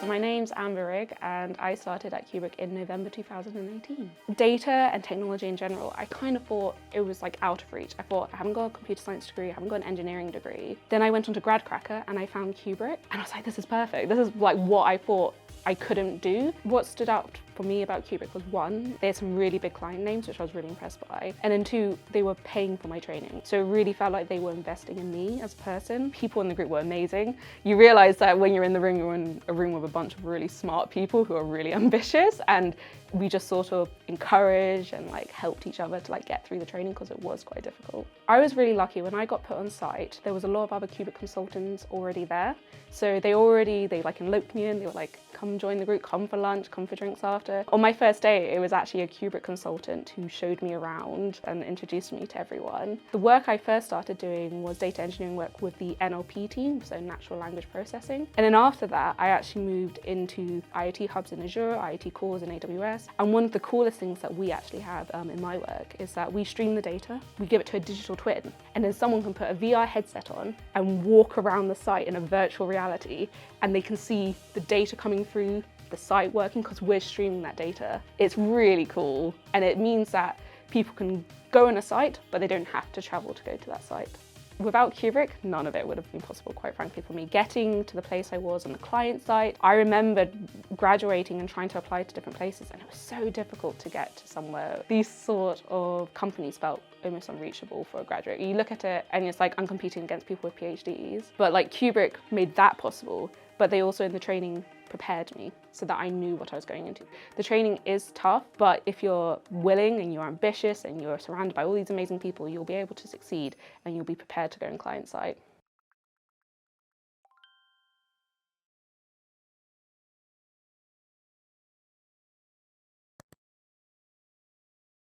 My name's Amber Rigg and I started at Kubrick in November 2018. Data and technology in general, I kind of thought it was like out of reach. I thought, I haven't got a computer science degree, I haven't got an engineering degree. Then I went on to Grad Cracker and I found Kubrick and I was like, this is perfect. This is like what I thought I couldn't do. What stood out for me about Kubrick was one, they had some really big client names, which I was really impressed by. And then two, they were paying for my training. So it really felt like they were investing in me as a person. People in the group were amazing. You realize that when you're in the room, you're in a room with a bunch of really smart people who are really ambitious, and we just sort of encouraged and like helped each other to like get through the training because it was quite difficult. I was really lucky when I got put on site, there was a lot of other Kubrick consultants already there. So they like enloped me in, they were like, come join the group, come for lunch, come for drinks after. On my first day, it was actually a Kubrick consultant who showed me around and introduced me to everyone. The work I first started doing was data engineering work with the NLP team, so natural language processing. And then after that, I actually moved into IoT hubs in Azure, IoT cores in AWS. And one of the coolest things that we actually have in my work is that we stream the data, we give it to a digital twin, and then someone can put a VR headset on and walk around the site in a virtual reality, and they can see the data coming through the site working because we're streaming that data. It's really cool, and it means that people can go on a site, but they don't have to travel to go to that site. Without Kubrick, none of it would have been possible, quite frankly, for me. Getting to the place I was on the client side, I remember graduating and trying to apply to different places, and it was so difficult to get to somewhere. These sort of companies felt almost unreachable for a graduate. You look at it and it's like I'm competing against people with PhDs, but like Kubrick made that possible, but they also in the training prepared me so that I knew what I was going into. The training is tough, but if you're willing and you're ambitious and you're surrounded by all these amazing people, you'll be able to succeed and you'll be prepared to go in client side.